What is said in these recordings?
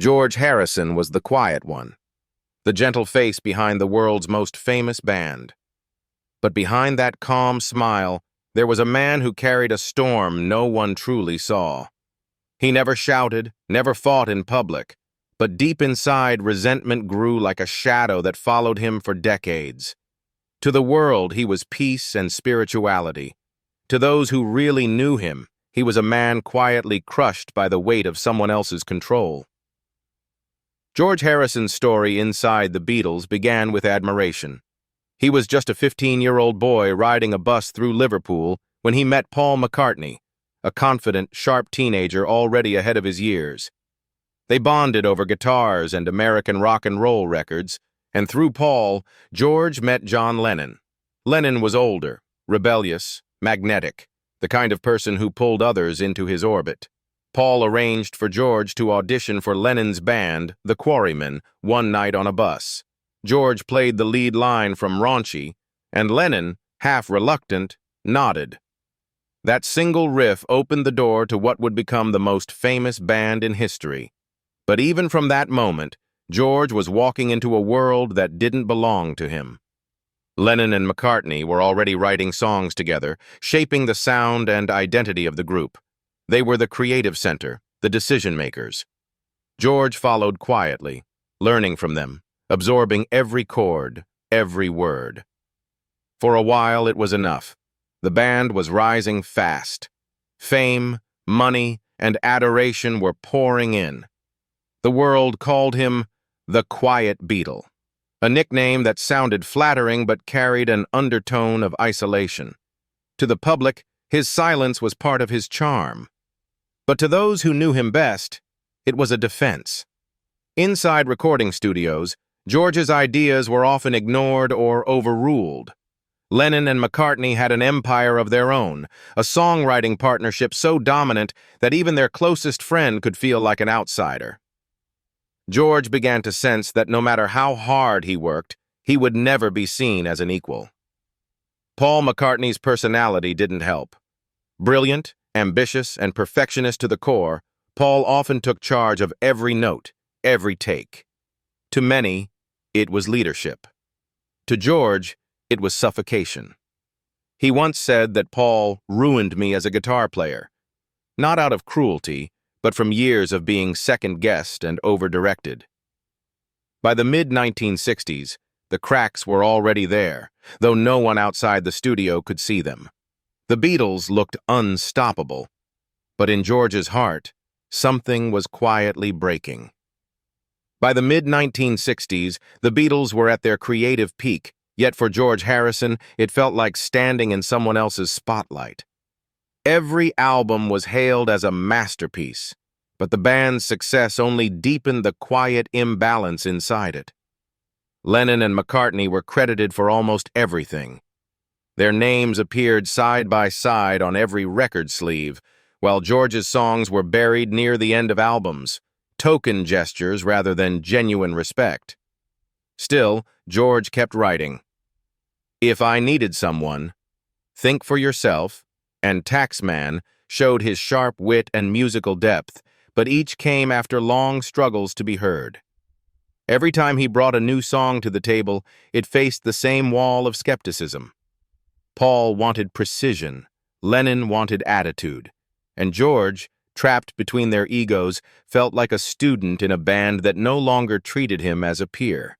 George Harrison was the quiet one, the gentle face behind the world's most famous band. But behind that calm smile, there was a man who carried a storm no one truly saw. He never shouted, never fought in public, but deep inside, resentment grew like a shadow that followed him for decades. To the world, he was peace and spirituality. To those who really knew him, he was a man quietly crushed by the weight of someone else's control. George Harrison's story inside the Beatles began with admiration. He was just a 15-year-old boy riding a bus through Liverpool when he met Paul McCartney, a confident, sharp teenager already ahead of his years. They bonded over guitars and American rock and roll records, and through Paul, George met John Lennon. Lennon was older, rebellious, magnetic, the kind of person who pulled others into his orbit. Paul arranged for George to audition for Lennon's band, the Quarrymen, one night on a bus. George played the lead line from Raunchy, and Lennon, half reluctant, nodded. That single riff opened the door to what would become the most famous band in history. But even from that moment, George was walking into a world that didn't belong to him. Lennon and McCartney were already writing songs together, shaping the sound and identity of the group. They were the creative center, the decision-makers. George followed quietly, learning from them, absorbing every chord, every word. For a while, it was enough. The band was rising fast. Fame, money, and adoration were pouring in. The world called him the Quiet Beatle, a nickname that sounded flattering but carried an undertone of isolation. To the public, his silence was part of his charm. But to those who knew him best, it was a defense. Inside recording studios, George's ideas were often ignored or overruled. Lennon and McCartney had an empire of their own, a songwriting partnership so dominant that even their closest friend could feel like an outsider. George began to sense that no matter how hard he worked, he would never be seen as an equal. Paul McCartney's personality didn't help. Brilliant, ambitious, and perfectionist to the core, Paul often took charge of every note, every take. To many, it was leadership. To George, it was suffocation. He once said that Paul ruined me as a guitar player, not out of cruelty, but from years of being second-guessed and over-directed. By the mid-1960s, the cracks were already there, though no one outside the studio could see them. The Beatles looked unstoppable, but in George's heart, something was quietly breaking. By the mid-1960s, the Beatles were at their creative peak, yet for George Harrison, it felt like standing in someone else's spotlight. Every album was hailed as a masterpiece, but the band's success only deepened the quiet imbalance inside it. Lennon and McCartney were credited for almost everything. Their names appeared side by side on every record sleeve, while George's songs were buried near the end of albums, token gestures rather than genuine respect. Still, George kept writing. If I Needed Someone, Think for Yourself, and Taxman showed his sharp wit and musical depth, but each came after long struggles to be heard. Every time he brought a new song to the table, it faced the same wall of skepticism. Paul wanted precision, Lennon wanted attitude, and George, trapped between their egos, felt like a student in a band that no longer treated him as a peer.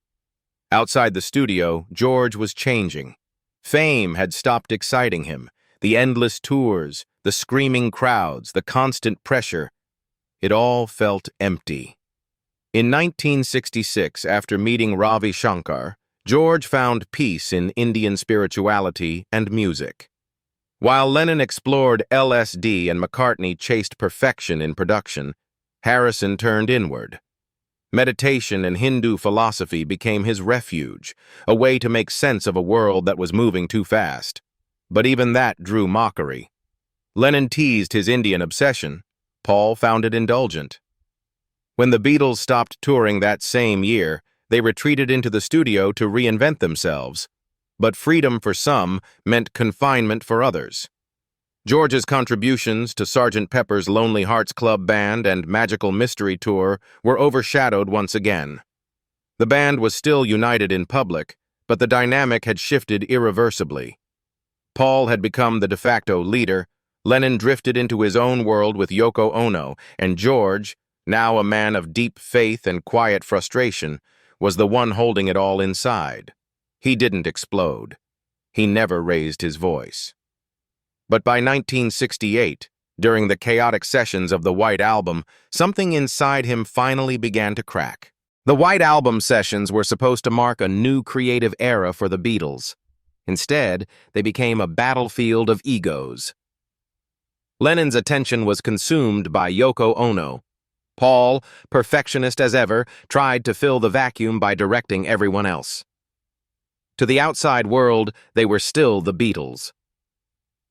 Outside the studio, George was changing. Fame had stopped exciting him. The endless tours, the screaming crowds, the constant pressure. It all felt empty. In 1966, after meeting Ravi Shankar, George found peace in Indian spirituality and music. While Lennon explored LSD and McCartney chased perfection in production, Harrison turned inward. Meditation and Hindu philosophy became his refuge, a way to make sense of a world that was moving too fast. But even that drew mockery. Lennon teased his Indian obsession. Paul found it indulgent. When the Beatles stopped touring that same year, they retreated into the studio to reinvent themselves. But freedom for some meant confinement for others. George's contributions to Sgt. Pepper's Lonely Hearts Club Band and Magical Mystery Tour were overshadowed once again. The band was still united in public, but the dynamic had shifted irreversibly. Paul had become the de facto leader, Lennon drifted into his own world with Yoko Ono, and George, now a man of deep faith and quiet frustration, was the one holding it all inside. He didn't explode. He never raised his voice. But by 1968, during the chaotic sessions of the White Album, something inside him finally began to crack. The White Album sessions were supposed to mark a new creative era for the Beatles. Instead, they became a battlefield of egos. Lennon's attention was consumed by Yoko Ono. Paul, perfectionist as ever, tried to fill the vacuum by directing everyone else. To the outside world, they were still the Beatles.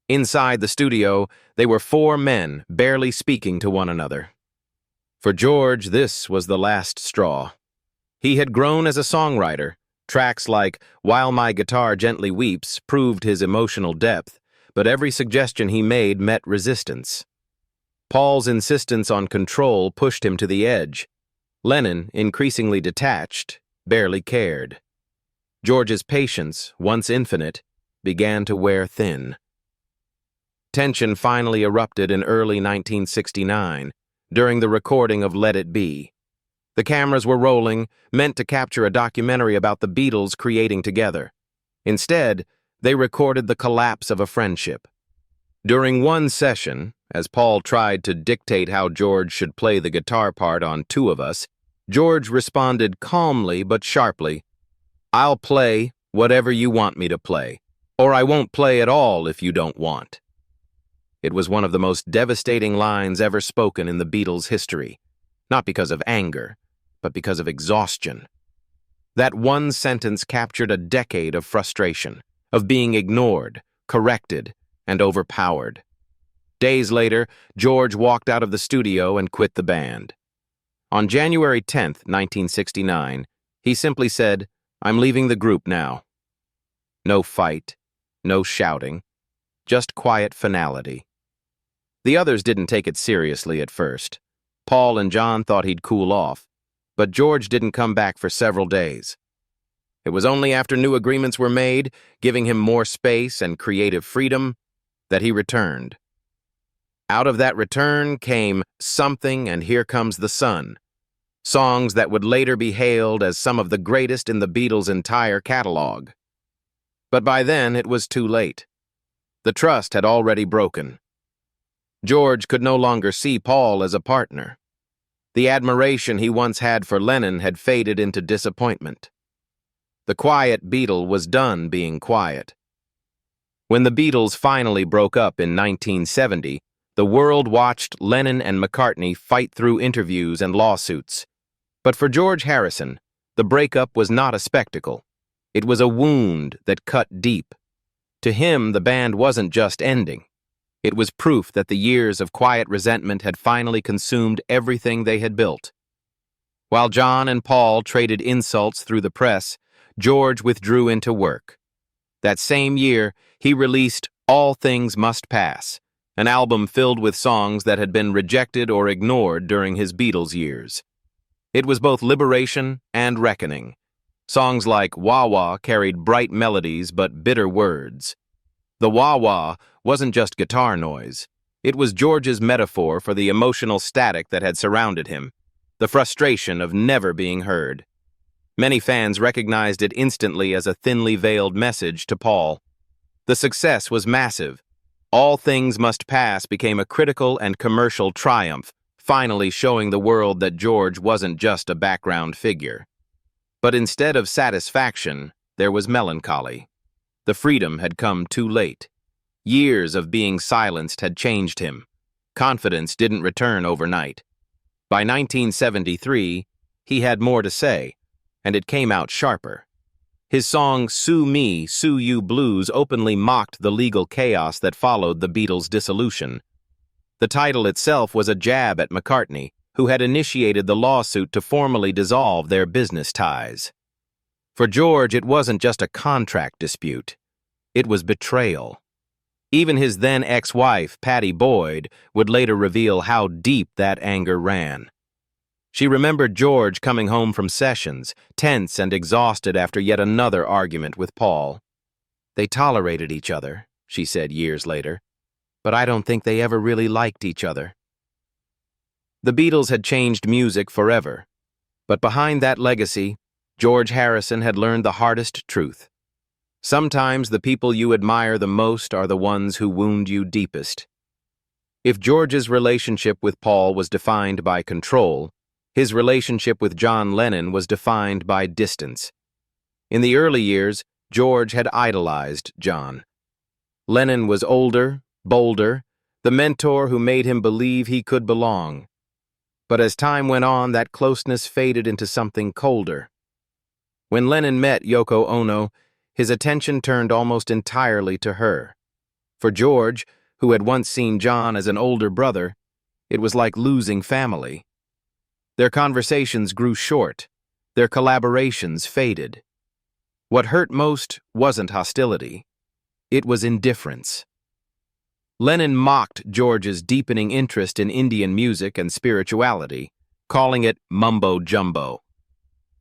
Inside the studio, they were four men barely speaking to one another. For George, this was the last straw. He had grown as a songwriter. Tracks like While My Guitar Gently Weeps proved his emotional depth, but every suggestion he made met resistance. Paul's insistence on control pushed him to the edge. Lennon, increasingly detached, barely cared. George's patience, once infinite, began to wear thin. Tension finally erupted in early 1969, during the recording of Let It Be. The cameras were rolling, meant to capture a documentary about the Beatles creating together. Instead, they recorded the collapse of a friendship. During one session, as Paul tried to dictate how George should play the guitar part on Two of Us, George responded calmly but sharply, "I'll play whatever you want me to play, or I won't play at all if you don't want." It was one of the most devastating lines ever spoken in the Beatles' history, not because of anger, but because of exhaustion. That one sentence captured a decade of frustration, of being ignored, corrected, and overpowered. Days later, George walked out of the studio and quit the band. On January 10th, 1969, he simply said, "I'm leaving the group now." No fight, no shouting, just quiet finality. The others didn't take it seriously at first. Paul and John thought he'd cool off, but George didn't come back for several days. It was only after new agreements were made, giving him more space and creative freedom, that he returned. Out of that return came Something and Here Comes the Sun, songs that would later be hailed as some of the greatest in the Beatles' entire catalog. But by then, it was too late. The trust had already broken. George could no longer see Paul as a partner. The admiration he once had for Lennon had faded into disappointment. The quiet Beatle was done being quiet. When the Beatles finally broke up in 1970, the world watched Lennon and McCartney fight through interviews and lawsuits. But for George Harrison, the breakup was not a spectacle. It was a wound that cut deep. To him, the band wasn't just ending. It was proof that the years of quiet resentment had finally consumed everything they had built. While John and Paul traded insults through the press, George withdrew into work. That same year, he released All Things Must Pass, an album filled with songs that had been rejected or ignored during his Beatles years. It was both liberation and reckoning. Songs like Wah Wah carried bright melodies but bitter words. The Wah Wah wasn't just guitar noise. It was George's metaphor for the emotional static that had surrounded him, the frustration of never being heard. Many fans recognized it instantly as a thinly veiled message to Paul. The success was massive. All Things Must Pass became a critical and commercial triumph, finally showing the world that George wasn't just a background figure. But instead of satisfaction, there was melancholy. The freedom had come too late. Years of being silenced had changed him. Confidence didn't return overnight. By 1973, he had more to say, and it came out sharper. His song Sue Me, Sue You Blues openly mocked the legal chaos that followed the Beatles' dissolution. The title itself was a jab at McCartney, who had initiated the lawsuit to formally dissolve their business ties. For George, it wasn't just a contract dispute. It was betrayal. Even his then ex-wife, Patty Boyd, would later reveal how deep that anger ran. She remembered George coming home from sessions, tense and exhausted after yet another argument with Paul. "They tolerated each other," she said years later, "but I don't think they ever really liked each other." The Beatles had changed music forever, but behind that legacy, George Harrison had learned the hardest truth. Sometimes the people you admire the most are the ones who wound you deepest. If George's relationship with Paul was defined by control, his relationship with John Lennon was defined by distance. In the early years, George had idolized John. Lennon was older, bolder, the mentor who made him believe he could belong. But as time went on, that closeness faded into something colder. When Lennon met Yoko Ono, his attention turned almost entirely to her. For George, who had once seen John as an older brother, it was like losing family. Their conversations grew short, their collaborations faded. What hurt most wasn't hostility, it was indifference. Lennon mocked George's deepening interest in Indian music and spirituality, calling it mumbo-jumbo.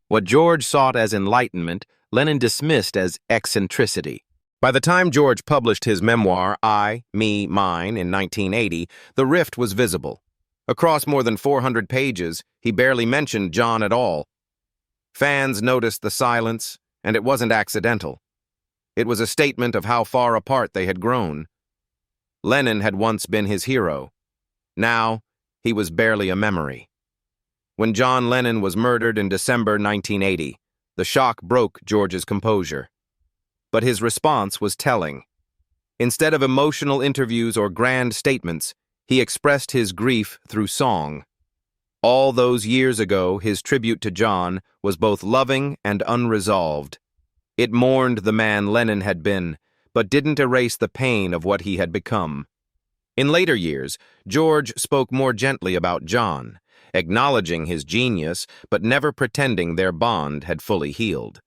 What George sought as enlightenment, Lennon dismissed as eccentricity. By the time George published his memoir, I, Me, Mine, in 1980, the rift was visible. Across more than 400 pages, he barely mentioned John at all. Fans noticed the silence, and it wasn't accidental. It was a statement of how far apart they had grown. Lennon had once been his hero. Now, he was barely a memory. When John Lennon was murdered in December 1980, the shock broke George's composure. But his response was telling. Instead of emotional interviews or grand statements, he expressed his grief through song. All those years ago, his tribute to John was both loving and unresolved. It mourned the man Lennon had been, but didn't erase the pain of what he had become. In later years, George spoke more gently about John, acknowledging his genius, but never pretending their bond had fully healed.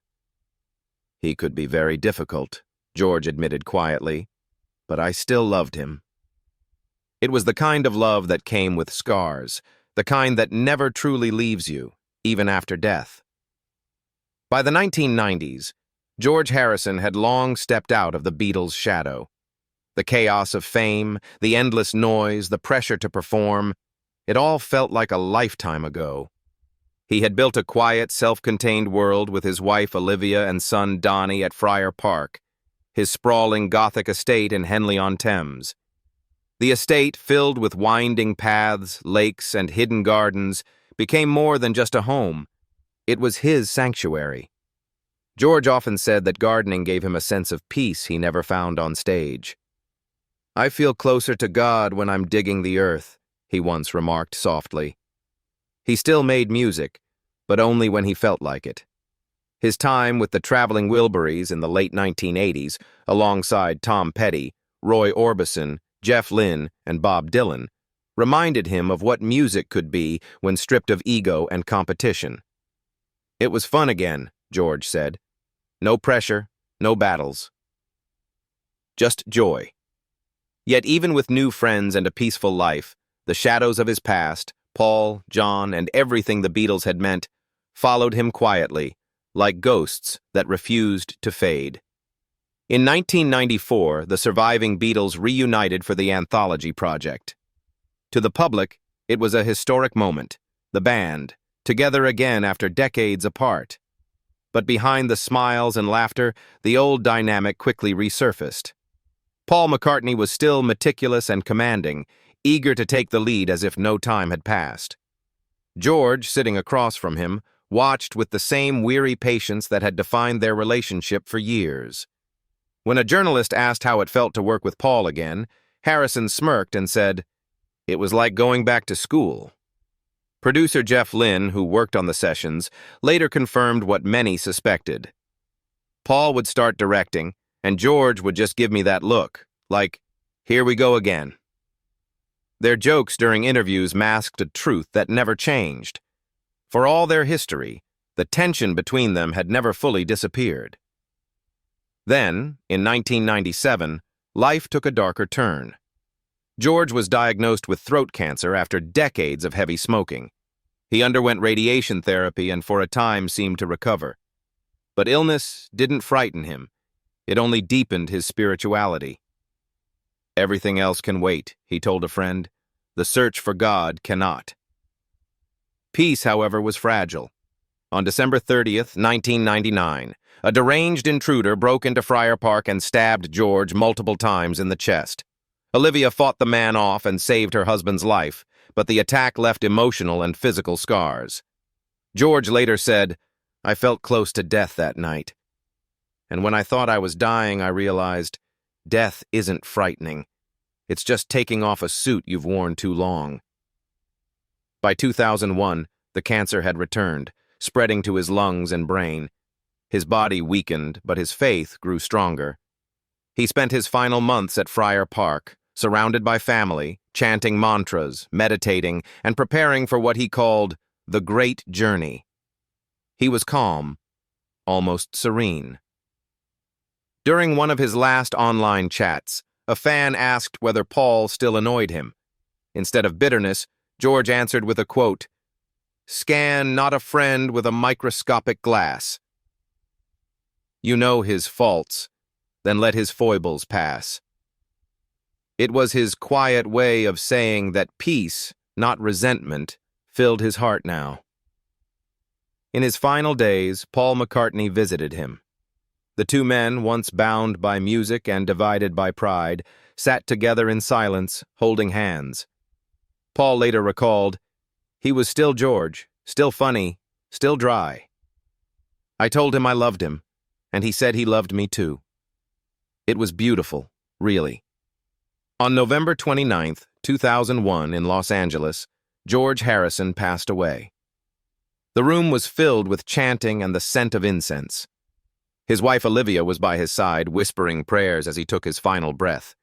"He could be very difficult," George admitted quietly, "but I still loved him." It was the kind of love that came with scars, the kind that never truly leaves you, even after death. By the 1990s, George Harrison had long stepped out of the Beatles' shadow. The chaos of fame, the endless noise, the pressure to perform, it all felt like a lifetime ago. He had built a quiet, self-contained world with his wife Olivia and son Donnie at Friar Park, his sprawling Gothic estate in Henley-on-Thames. The estate, filled with winding paths, lakes, and hidden gardens, became more than just a home. It was his sanctuary. George often said that gardening gave him a sense of peace he never found on stage. "I feel closer to God when I'm digging the earth," he once remarked softly. He still made music, but only when he felt like it. His time with the Traveling Wilburys in the late 1980s, alongside Tom Petty, Roy Orbison, Jeff Lynne, and Bob Dylan, reminded him of what music could be when stripped of ego and competition. "It was fun again," George said. "No pressure, no battles. Just joy." Yet even with new friends and a peaceful life, the shadows of his past, Paul, John, and everything the Beatles had meant, followed him quietly, like ghosts that refused to fade. In 1994, the surviving Beatles reunited for the Anthology Project. To the public, it was a historic moment, the band, together again after decades apart. But behind the smiles and laughter, the old dynamic quickly resurfaced. Paul McCartney was still meticulous and commanding, eager to take the lead as if no time had passed. George, sitting across from him, watched with the same weary patience that had defined their relationship for years. When a journalist asked how it felt to work with Paul again, Harrison smirked and said, "It was like going back to school." Producer Jeff Lynne, who worked on the sessions, later confirmed what many suspected. "Paul would start directing, and George would just give me that look, like, 'Here we go again.'" Their jokes during interviews masked a truth that never changed. For all their history, the tension between them had never fully disappeared. Then, in 1997, life took a darker turn. George was diagnosed with throat cancer after decades of heavy smoking. He underwent radiation therapy and for a time seemed to recover. But illness didn't frighten him. It only deepened his spirituality. "Everything else can wait," he told a friend. "The search for God cannot." Peace, however, was fragile. On December 30th, 1999, a deranged intruder broke into Friar Park and stabbed George multiple times in the chest. Olivia fought the man off and saved her husband's life, but the attack left emotional and physical scars. George later said, "I felt close to death that night. And when I thought I was dying, I realized death isn't frightening. It's just taking off a suit you've worn too long." By 2001, the cancer had returned, spreading to his lungs and brain. His body weakened, but his faith grew stronger. He spent his final months at Friar Park, surrounded by family, chanting mantras, meditating, and preparing for what he called the Great Journey. He was calm, almost serene. During one of his last online chats, a fan asked whether Paul still annoyed him. Instead of bitterness, George answered with a quote, "Scan not a friend with a microscopic glass. You know his faults, then let his foibles pass." It was his quiet way of saying that peace, not resentment, filled his heart now. In his final days, Paul McCartney visited him. The two men, once bound by music and divided by pride, sat together in silence, holding hands. Paul later recalled, "He was still George, still funny, still dry. I told him I loved him, and he said he loved me too." It was beautiful, really. On November 29, 2001, in Los Angeles, George Harisson passed away. The room was filled with chanting and the scent of incense. His wife Olivia was by his side, whispering prayers as he took his final breath.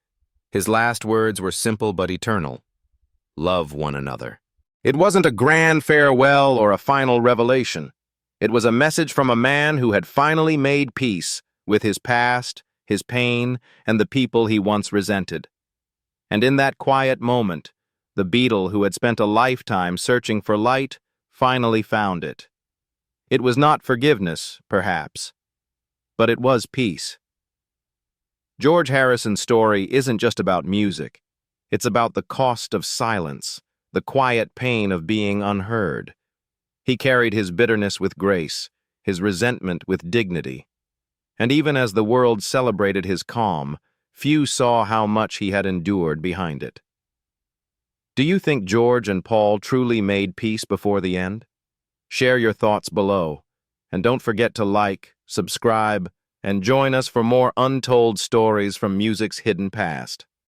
His last words were simple but eternal. Love one another. It wasn't a grand farewell or a final revelation. It was a message from a man who had finally made peace with his past, his pain, and the people he once resented. And in that quiet moment, the Beatle who had spent a lifetime searching for light finally found it. It was not forgiveness, perhaps, but it was peace. George Harrison's story isn't just about music. It's about the cost of silence, the quiet pain of being unheard. He carried his bitterness with grace, his resentment with dignity. And even as the world celebrated his calm, few saw how much he had endured behind it. Do you think George and Paul truly made peace before the end? Share your thoughts below, and don't forget to like, subscribe, and join us for more untold stories from music's hidden past.